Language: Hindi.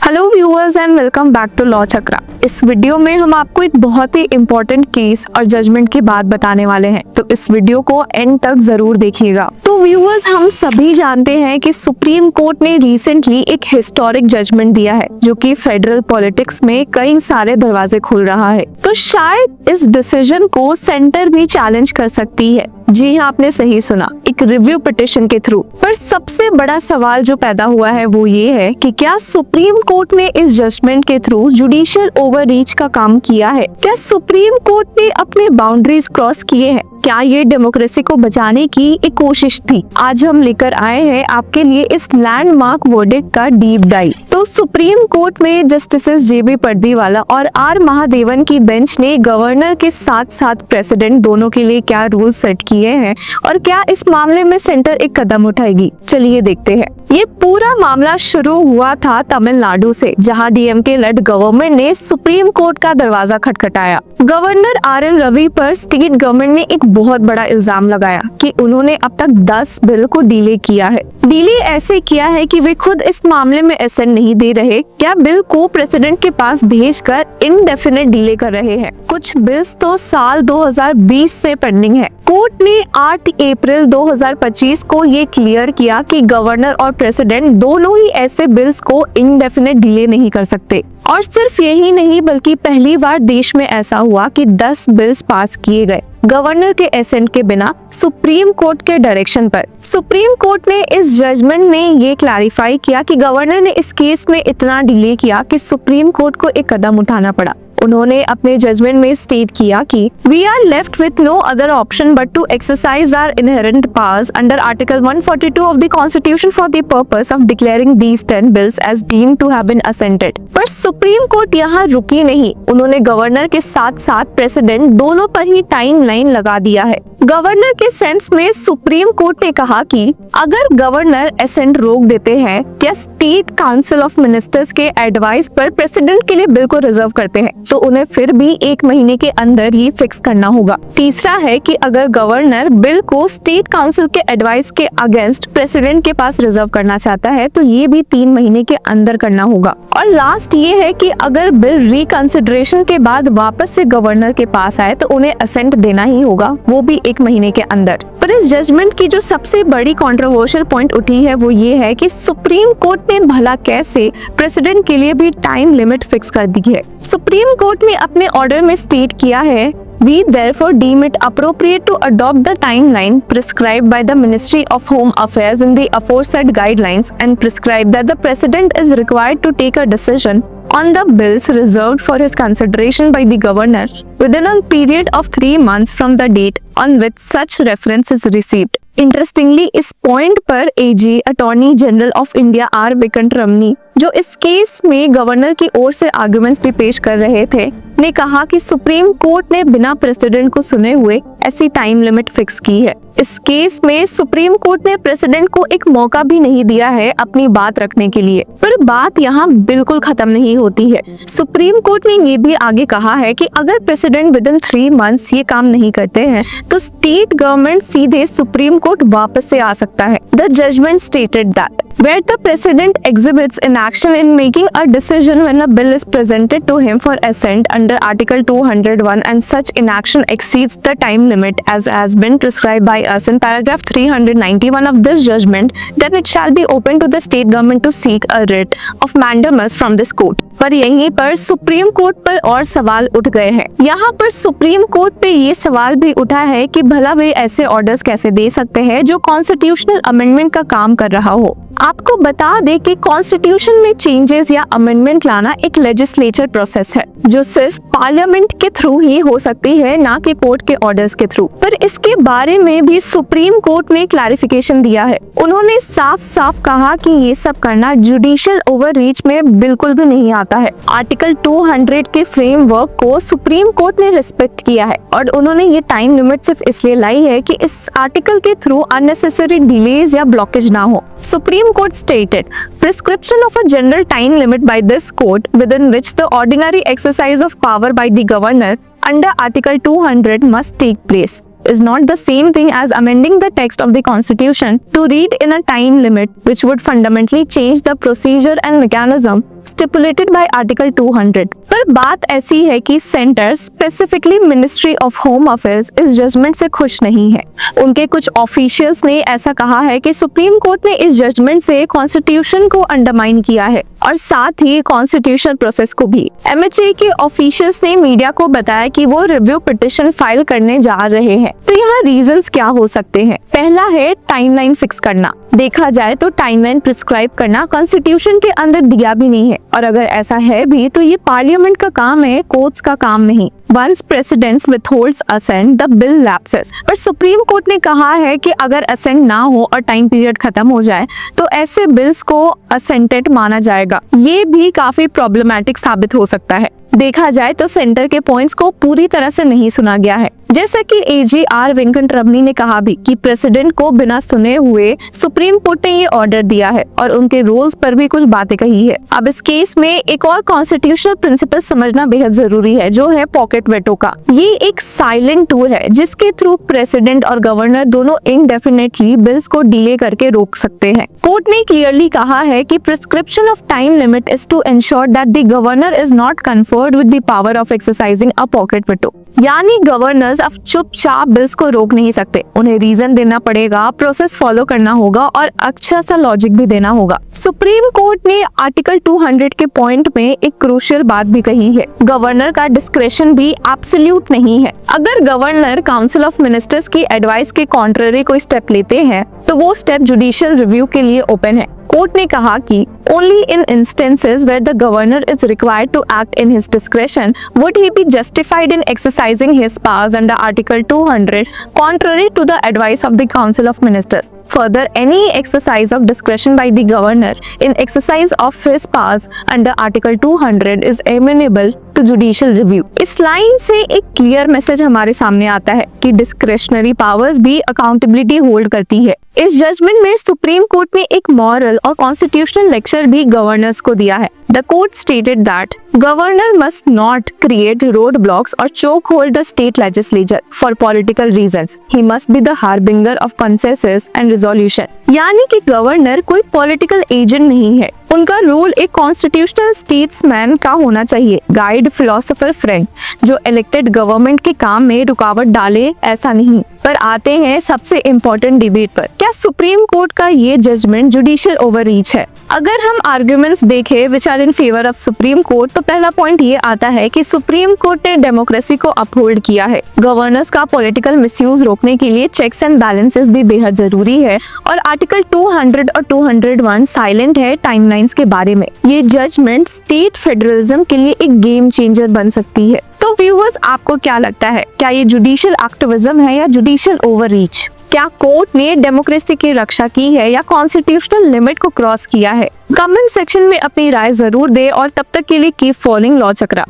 Hello viewers and welcome back to law Chakra. इस वीडियो में हम आपको एक बहुत ही इम्पोर्टेंट केस और जजमेंट की बात बताने वाले हैं, तो इस वीडियो को एंड तक जरूर देखिएगा। तो व्यूअर्स, हम सभी जानते हैं कि सुप्रीम कोर्ट ने रिसेंटली एक हिस्टोरिक जजमेंट दिया है जो कि फेडरल पॉलिटिक्स में कई सारे दरवाजे खोल रहा है। तो शायद इस डिसीजन को सेंटर भी चैलेंज कर सकती है। जी हाँ, आपने सही सुना, एक रिव्यू पिटिशन के थ्रू। पर सबसे बड़ा सवाल जो पैदा हुआ है वो ये है कि क्या सुप्रीम कोर्ट ने इस जजमेंट के थ्रू जुडिशियल ओवररीच का काम किया है? क्या सुप्रीम कोर्ट ने अपने बाउंड्रीज क्रॉस किए हैं? क्या ये डेमोक्रेसी को बचाने की एक कोशिश थी? आज हम लेकर आए हैं आपके लिए इस लैंडमार्क वर्डिक्ट का डीप डाइव। तो सुप्रीम कोर्ट में जस्टिसेस जेबी पर्दीवाला और आर महादेवन की बेंच ने गवर्नर के साथ साथ प्रेसिडेंट दोनों के लिए क्या रूल सेट किए हैं और क्या इस मामले में सेंटर एक कदम उठाएगी? चलिए देखते हैं। ये पूरा मामला शुरू हुआ था तमिलनाडु से, जहां डीएमके लेड गवर्नमेंट ने सुप्रीम कोर्ट का दरवाजा खटखटाया। Governor RN. रवि पर स्टेट गवर्नमेंट ने एक बहुत बड़ा इल्जाम लगाया कि उन्होंने अब तक 10 बिल को डिले किया है। डिले ऐसे किया है कि वे खुद इस मामले में एसेंट नहीं दे रहे, क्या बिल को प्रेसिडेंट के पास भेजकर इनडेफिनेट डिले कर रहे हैं। कुछ बिल्स तो साल 2020 से पेंडिंग है। कोर्ट ने 8 अप्रैल 2025 को ये क्लियर किया कि गवर्नर और प्रेसिडेंट दोनों ही ऐसे बिल्स को इनडेफिनेट डिले नहीं कर सकते। और सिर्फ यही नहीं, बल्कि पहली बार देश में ऐसा हुआ कि 10 बिल्स पास किए गए गवर्नर के एसेंट के बिना, सुप्रीम कोर्ट के डायरेक्शन पर। सुप्रीम कोर्ट ने इस जजमेंट में ये क्लैरिफाई किया कि गवर्नर ने इस केस में इतना डिले किया कि सुप्रीम कोर्ट को एक कदम उठाना पड़ा। उन्होंने अपने जजमेंट में स्टेट किया कि we are left with no other option but to exercise our inherent powers under article 142 of the Constitution for the purpose of declaring these 10 bills as deemed to have been assented. पर सुप्रीम कोर्ट यहाँ रुकी नहीं, उन्होंने गवर्नर के साथ साथ प्रेसिडेंट दोनों पर ही टाइमलाइन लगा दिया है। गवर्नर के सेंस में सुप्रीम कोर्ट ने कहा कि अगर गवर्नर एसेंट रोक देते हैं, क्या स्टेट काउंसिल ऑफ मिनिस्टर्स के एडवाइस पर प्रेसिडेंट के लिए बिल को रिजर्व करते हैं, तो उन्हें फिर भी 1 महीने के अंदर ये फिक्स करना होगा। तीसरा है कि अगर गवर्नर बिल को स्टेट काउंसिल के एडवाइस के अगेंस्ट प्रेसिडेंट के पास रिजर्व करना चाहता है, तो ये भी 3 महीने के अंदर करना होगा। और लास्ट ये है कि अगर बिल रिकंसिडरेशन के बाद वापस से गवर्नर के पास आए तो उन्हें असेंट देना ही होगा, वो भी 1 महीने के अंदर। पर इस जजमेंट की जो सबसे बड़ी कंट्रोवर्शियल पॉइंट उठी है वो ये है कि सुप्रीम कोर्ट ने भला कैसे प्रेसिडेंट के लिए भी टाइम लिमिट फिक्स कर दी है। सुप्रीम कोर्ट ने अपने ऑर्डर में स्टेट किया है, We therefore deem it appropriate to adopt the timeline prescribed by the Ministry of Home Affairs in the aforesaid guidelines and prescribe that the President is required to take a decision on the bills reserved for his consideration by the Governor within a period of 3 months from the date on which such reference is received. Interestingly इस पॉइंट पर AG attorney general of India R Venkataramani, जो इस केस में गवर्नर की ओर से आर्गुमेंट्स भी पेश कर रहे थे, ने कहा कि सुप्रीम कोर्ट ने बिना प्रेसिडेंट को सुने हुए ऐसी टाइम लिमिट फिक्स की है। इस केस में सुप्रीम कोर्ट ने प्रेसिडेंट को एक मौका भी नहीं दिया है अपनी बात रखने के लिए। पर बात यहाँ बिल्कुल खत्म नहीं होती है। सुप्रीम कोर्ट ने ये भी आगे कहा है कि अगर प्रेसिडेंट विद इन 3 मंथ्स ये काम नहीं करते हैं तो स्टेट गवर्नमेंट सीधे सुप्रीम कोर्ट वापस से आ सकता है। The judgment stated that where the president exhibits inaction in making a decision when a bill is presented to him for assent under article 201 and such inaction exceeds the time limit as has been prescribed by us in paragraph 391 of this judgment, then it shall be open to the state government to seek a writ of mandamus from this court। पर यहीं पर सुप्रीम कोर्ट पर और सवाल उठ गए हैं। यहाँ पर सुप्रीम कोर्ट पे ये सवाल भी उठा है कि भला वे ऐसे ऑर्डर्स कैसे दे सकते हैं जो कॉन्स्टिट्यूशनल अमेंडमेंट का काम कर रहा हो। आपको बता दे कि कॉन्स्टिट्यूशन में चेंजेस या अमेंडमेंट लाना एक लेजिस्लेचर प्रोसेस है जो सिर्फ पार्लियामेंट के थ्रू ही हो सकती है, ना कि कोर्ट के ऑर्डर्स के थ्रू। पर इसके बारे में भी सुप्रीम कोर्ट ने क्लैरिफिकेशन दिया है। उन्होंने साफ साफ कहा कि ये सब करना जुडिशियल ओवररीच में बिल्कुल भी नहीं आता है। आर्टिकल 200 के फ्रेमवर्क को सुप्रीम कोर्ट ने रिस्पेक्ट किया है और उन्होंने ये टाइम लिमिट सिर्फ इसलिए लाई है कि इस आर्टिकल के थ्रू अननेसेसरी डिलेज या ब्लॉकेज ना हो। Supreme court stated prescription of a general time limit by this court within which the ordinary exercise of power by the governor under article 200 must take place is not the same thing as amending the text of the constitution to read in a time limit which would fundamentally change the procedure and mechanism stipulated bye article 200। पर बात ऐसी है कि centre, specifically ministry of home affairs, इस जजमेंट से खुश नहीं है। उनके कुछ ऑफिशियल्स ने ऐसा कहा है कि सुप्रीम कोर्ट ने इस जजमेंट से कॉन्स्टिट्यूशन को अंडरमाइन किया है और साथ ही कॉन्स्टिट्यूशनल प्रोसेस को भी। एमएचए के ऑफिशियल्स ने मीडिया को बताया कि वो रिव्यू पिटिशन फाइल करने जा रहे हैं। तो यहाँ रीजंस क्या हो सकते हैं? पहला है टाइमलाइन फिक्स करना। देखा जाए तो टाइमलाइन प्रिस्क्राइब करना कॉन्स्टिट्यूशन के अंदर दिया भी नहीं है, और अगर ऐसा है भी तो ये पार्लियामेंट का काम है, कोर्ट्स का काम नहीं। Once President withholds assent, the bill lapses। पर सुप्रीम कोर्ट ने कहा है कि अगर असेंट ना हो और टाइम पीरियड खत्म हो जाए तो ऐसे बिल्स को असेंटेड माना जाएगा। ये भी काफी प्रॉब्लमैटिक साबित हो सकता है। देखा जाए तो सेंटर के पॉइंट्स को पूरी तरह से नहीं सुना गया है। जैसा कि एजी आर वेंकटरमणी ने कहा भी कि प्रेसिडेंट को बिना सुने हुए सुप्रीम कोर्ट ने ये ऑर्डर दिया है और उनके रूल्स पर भी कुछ बातें कही है। अब इस केस में एक और कॉन्स्टिट्यूशनल प्रिंसिपल समझना बेहद जरूरी है, जो है पॉकेट वेटो का। ये एक साइलेंट टूल है जिसके थ्रू प्रेसिडेंट और गवर्नर दोनों इनडेफिनेटली बिल्स को डिले करके रोक सकते हैं। कोर्ट ने क्लियरली कहा है कि prescription of time limit is to ensure that the governor is not conferred with the power of exercising a pocket veto. यानी गवर्नर्स अब चुपचाप बिल्स को रोक नहीं सकते, उन्हें रीजन देना पड़ेगा, प्रोसेस फॉलो करना होगा और अच्छा सा लॉजिक भी देना होगा। सुप्रीम कोर्ट ने आर्टिकल 200 के पॉइंट में एक क्रूशियल बात भी कही है, गवर्नर का डिस्क्रेशन भी एब्सोल्यूट नहीं है। अगर गवर्नर काउंसिल ऑफ मिनिस्टर्स की एडवाइस के कॉन्ट्ररी कोई स्टेप लेते हैं तो वो स्टेप जुडिशियल रिव्यू के लिए ओपन है। कोर्ट ने कहा कि only in instances where the governor is required to act in his discretion would he be justified in exercising his powers under Article 200 contrary to the advice of the Council of Ministers. Further, any exercise of discretion by the governor in exercise of his powers under Article 200 is amenable to judicial review। इस लाइन से एक क्लियर मैसेज हमारे सामने आता है कि डिस्क्रेशनरी पावर्स भी अकाउंटेबिलिटी होल्ड करती है। इस जजमेंट में सुप्रीम कोर्ट ने एक मॉरल और कॉन्स्टिट्यूशनल लेक्चर भी गवर्नर्स को दिया है। The court stated that governor must not create roadblocks or chokehold the state legislature for political reasons. He must be the harbinger of consensus and resolution। यानी कि गवर्नर कोई पॉलिटिकल एजेंट नहीं है, उनका रोल एक कॉन्स्टिट्यूशनल स्टेट्समैन का होना चाहिए, गाइड, फिलोसोफर, फ्रेंड, जो इलेक्टेड गवर्नमेंट के काम में रुकावट डाले, ऐसा नहीं। पर आते हैं सबसे इम्पोर्टेंट डिबेट पर, क्या सुप्रीम कोर्ट का ये जजमेंट जुडिशियल ओवररीच है? अगर हम आर्ग्यूमेंट्स देखें which are in favour of Supreme Court, तो पहला पॉइंट ये आता है कि सुप्रीम कोर्ट ने डेमोक्रेसी को अपहोल्ड किया है। गवर्नर्स का पॉलिटिकल मिसयूज रोकने के लिए चेक्स एंड बैलेंसेस भी बेहद जरूरी है और आर्टिकल 200 और 201 साइलेंट है टाइमलाइंस के बारे में। ये जजमेंट स्टेट फेडरलिज्म के लिए एक गेम चेंजर बन सकती है। तो व्यूअर्स, आपको क्या लगता है, क्या ये जुडिशियल एक्टिविज्म है या जुडिशियल ओवररीच? क्या कोर्ट ने डेमोक्रेसी की रक्षा की है या कॉन्स्टिट्यूशनल लिमिट को क्रॉस किया है? कमेंट सेक्शन में अपनी राय जरूर दे और तब तक के लिए कीप फॉलोइंग लॉ चक्रा।